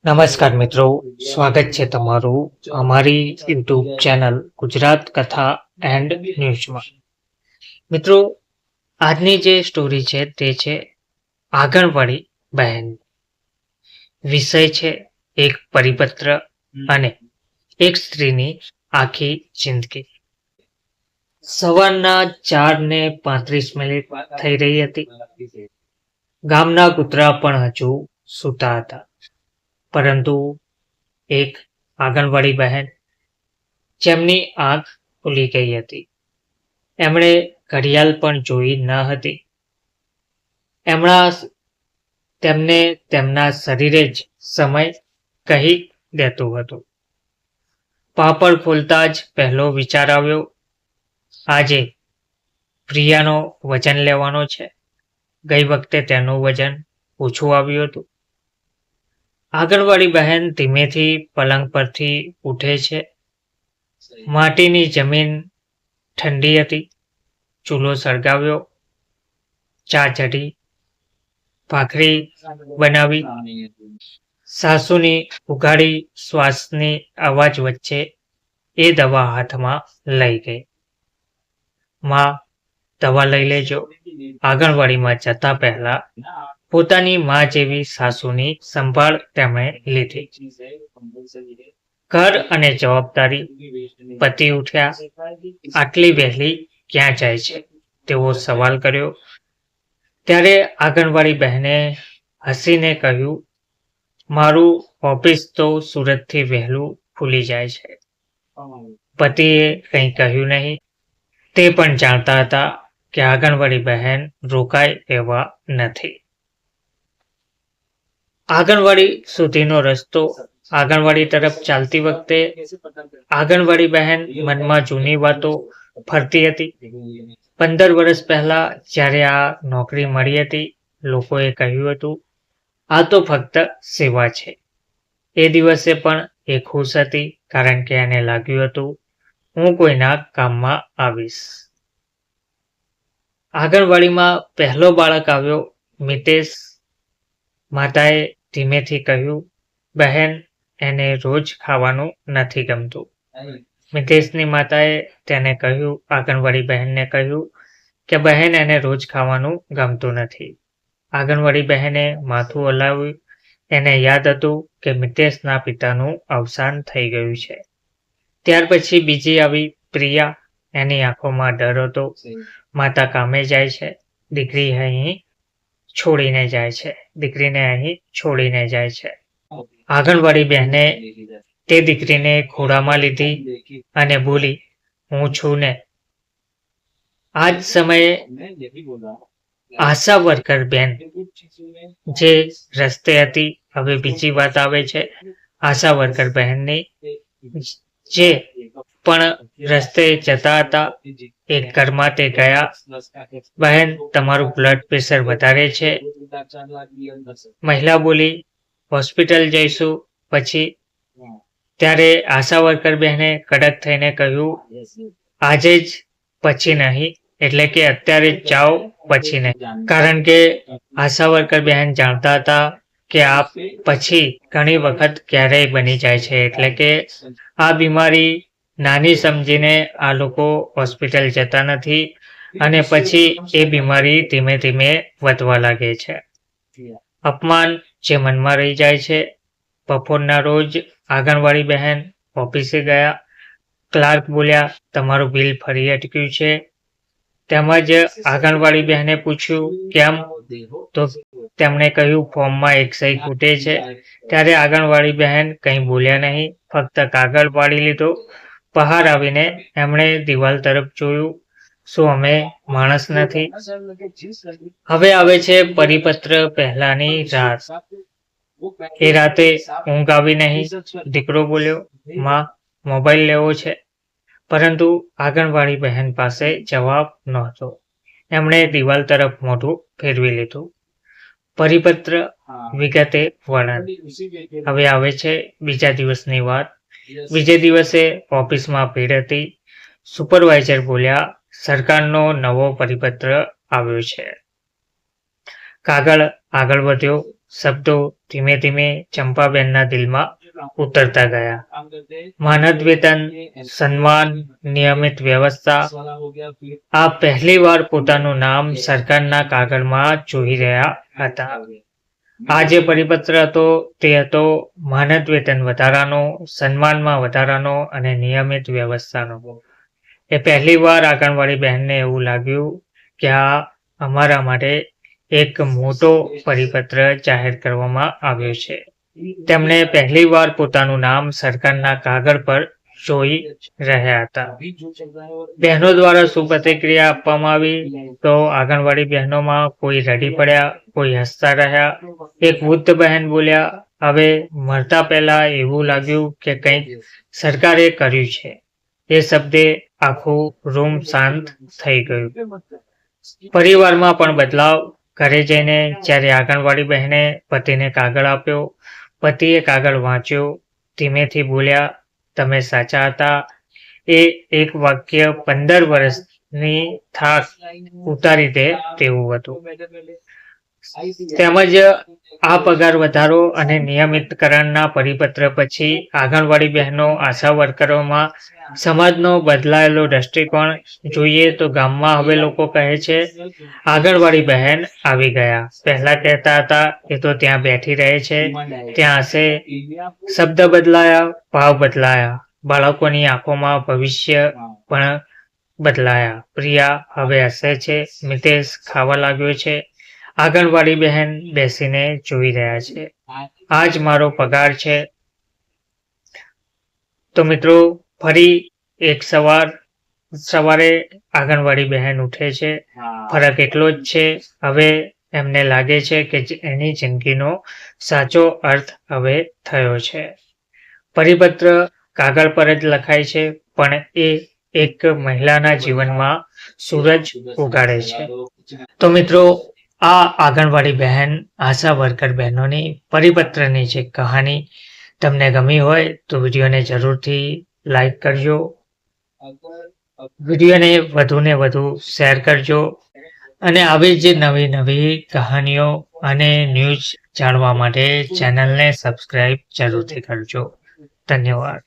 નમસ્કાર મિત્રો, સ્વાગત છે તમારું અમારી યુટ્યુબ ચેનલ ગુજરાત કથા એન્ડ ન્યૂઝમાં. મિત્રો, આજની જે સ્ટોરી છે તે છે આંગણવાડી બહેન. વિષય છે એક પરિપત્ર અને એક સ્ત્રીની આખી જિંદગી. સવારના 4:35 થઈ રહી હતી. ગામના કૂતરા પણ હજુ સૂતા હતા, પરંતુ એક આંગણવાડી બહેન, જેમની આંખ ખુલી ગઈ હતી, એમણે ઘડિયાળ પણ જોઈ ન હતી. તેમને તેમના શરીરે જ સમય કહી દેતું હતું. પાપડ ખોલતા જ પહેલો વિચાર આવ્યો, આજે પ્રિયાનો વજન લેવાનો છે. ગઈ વખતે તેનું વજન ઓછું આવ્યું હતું. આંગણવાડી બહેન ધીમેથી પલંગ પરથી ઉઠે છે. માટીની જમીન ઠંડી હતી. ચૂલો સળગાવ્યો, ચા ચઢી, ભાખરી બનાવી. સાસુની ઉઘાડી શ્વાસની અવાજ વચ્ચે એ દવા હાથમાં લઈ ગઈ. માં, દવા લઈ લેજો. આંગણવાડીમાં જતા પહેલા પોતાની માં જેવી સાસુની સંભાળ તેમણે લીધી. ઘર અને જવાબદારી. પતિ ઉઠ્યા. આટલી વહેલી ક્યાં જાય છે? તેવો સવાલ કર્યો. ત્યારે આંગણવાડી બહેને હસીને કહ્યું, મારું ઓફિસ તો સુરતથી વહેલું ખુલી જાય છે. પતિએ કંઈ કહ્યું નહીં. તે પણ જાણતા હતા કે આંગણવાડી બહેન રોકાય એવા નથી. આંગણવાડી સુધીનો રસ્તો. આંગણવાડી તરફ ચાલતી વખતે આંગણવાડી બહેન મનમાં જૂની વાતો ફરતી હતી. 15 વર્ષ પહેલા જ્યારે આ નોકરી મળી હતી, લોકોએ કહ્યું હતું, આ તો ફક્ત સેવા છે. એ દિવસે પણ એ ખુશ હતી, કારણ કે એને લાગ્યું હતું, હું કોઈના કામમાં આવીશ. આંગણવાડીમાં પહેલો બાળક આવ્યો, મિતેશ. માતાએ ધીમેથી કહ્યું, બહેન, એને રોજ ખાવાનું નથી ગમતું. મિતેશની માતાએ તેને કહ્યું, આંગણવાડી બહેનને કહ્યું કે બહેન, એને રોજ ખાવાનું ગમતું નથી. આંગણવાડી બહેને માથું હલાવ્યું. એને યાદ હતું કે મિતેશના પિતાનું અવસાન થઈ ગયું છે. ત્યાર પછી બીજી આવી પ્રિયા. એની આંખોમાં ડર હતો. માતા કામે જાય છે, દીકરીને અહીં છોડીને જાય છે. આંગણવાડી બહેને તે દીકરીને ખોળામાં લીધી અને બોલી, હું છું ને. આ જ સમયે આશા વર્કર બેન જે રસ્તે હતી. હવે બીજી વાત આવે છે આશા વર્કર બહેનની, જે પણ રસ્તે જતા હતા. એક ઘરમાં તે ગયા. બહેન, તમારું બ્લડ પ્રેશર વધારે છે. મહિલા બોલી, હોસ્પિટલ જઈશું પછી. ત્યારે આશા વર્કર બહેને કડક થઈને કહ્યું, આજે જ, પછી નહીં. એટલે કે અત્યારે જ જાઓ, પછી નહીં. કારણ કે આશા વર્કર બહેન જાણતા હતા કે આ પછી ઘણી વખત ક્યારેય બની જાય છે. એટલે કે આ બીમારી નાની સમજીને આ લોકો હોસ્પિટલ જતા નથી અને પછી એ બીમારી ધીમે ધીમે વધવા લાગે છે. અપમાન જે મનમાં રહી જાય છે. બપોરના રોજ આંગણવાડી બહેન ઓફિસે ગયા. ક્લાર્ક બોલ્યા, તમારું બિલ ફરી અટક્યું છે. તેમજ આંગણવાડી બહેને પૂછ્યું, કેમ? તો તેમણે કહ્યું, ફોર્મમાં એક સહી ખૂટે છે. ત્યારે આંગણવાડી બહેન કંઈ બોલ્યા નહીં, ફક્ત કાગળ પાડી લીધો. બહાર આવીને એમણે દિવાલ તરફ જોયું. શું અમે માણસ નથી? હવે આવે છે પરિપત્ર પહેલાની રાત. એ રાતે ઊંઘ આવી નહીં. દીકરો બોલ્યો, માં, મોબાઈલ લેવો છે. પરંતુ આંગણવાડી બહેન પાસે જવાબ નહોતો. એમણે દિવાલ તરફ મોઢું ફેરવી લીધું. પરિપત્ર વિગતે વર્ણન. હવે આવે છે બીજા દિવસની વાત. બીજે દિવસે ઓફિસમાં ભીડ હતી. સુપરવાઇઝર બોલ્યા, સરકારનો નવો પરિપત્ર આવ્યો છે. કાગળ આગળ વધ્યો. શબ્દો ધીમે ધીમે ચંપાબેનના દિલમાં ઉતરતા ગયા. માનદ વેતન, સન્માન, નિયમિત વ્યવસ્થા, આ પહેલીવાર પોતાનું નામ સરકારના કાગળમાં જોઈ રહ્યા હતા. આ જે પરિપત્ર હતો તે હતો માનદ વેતન વધારાનો, સન્માનમાં વધારાનો અને નિયમિત વ્યવસ્થાનો. એ પહેલીવાર આંગણવાડી બહેનને એવું લાગ્યું કે આ અમારા માટે એક મોટો પરિપત્ર જાહેર કરવામાં આવ્યો છે. તેમણે પહેલીવાર પોતાનું નામ સરકારના કાગળ પર જોઈ રહ્યા હતા. બહેનો દ્વારા શું પ્રતિક્રિયા આપવામાં આવી તો આંગણવાડી બહેનોમાં કોઈ રડી પડ્યા, કોઈ હસતા રહ્યા. એક વૃદ્ધ બહેન બોલ્યા, હવે મરતા પહેલા એવું લાગ્યું કે કંઈક સરકારે કર્યું છે. એ શબ્દે આખું રૂમ શાંત થઈ ગયું. પરિવારમાં પણ બદલાવ. ઘરે જઈને જ્યારે આંગણવાડી બહેને પતિને કાગળ આપ્યો, પતિએ કાગળ વાંચ્યો, ધીમેથી બોલ્યા, તમે સાચા હતા. એ એક વાક્ય 15 વર્ષની થાક ઉતારી દે તેવું હતું. તેમજ આ પગાર વધારો અને નિયમિતકરણના પરિપત્ર પછી આંગણવાડી બહેનો, આશા વર્કરોમાં સમાજનો બદલાયેલો દ્રષ્ટિકોણ જોઈએ તો ગામમાં હવે લોકો કહે છે આંગણવાડી બહેન આવી ગયા. પહેલા કહેતા હતા એ તો ત્યાં બેઠી રહે છે, ત્યાં હશે. શબ્દ બદલાયા, ભાવ બદલાયા, બાળકોની આંખોમાં ભવિષ્ય પણ બદલાયા. પ્રિયા હવે હસે છે, મિતેશ ખાવા લાગ્યો છે, આંગણવાડી બહેન બેસીને જોઈ રહ્યા છે. આ જ મારો પગાર છે. તો મિત્રો, ફરી એક સવારે આંગણવાડી બહેન ઉઠે છે. ફરક એટલો જ છે, હવે એમને લાગે છે કે એની જિંદગીનો સાચો અર્થ હવે થયો છે. પરિપત્ર કાગળ પર જ લખાય છે, પણ એ એક મહિલાના જીવનમાં સૂરજ ઉગાડે છે. તો મિત્રો, આ આંગણવાડી બહેન, આશા વર્કર બહેનોની પરિપત્રની જે કહાની તમને ગમી હોય તો વિડીયોને જરૂરથી લાઈક કરજો, વિડીયોને વધુને વધુ શેર કરજો અને આવી જ નવી નવી કહાનીઓ અને ન્યૂઝ જાણવા માટે ચેનલને સબસ્ક્રાઇબ જરૂરથી કરજો. ધન્યવાદ.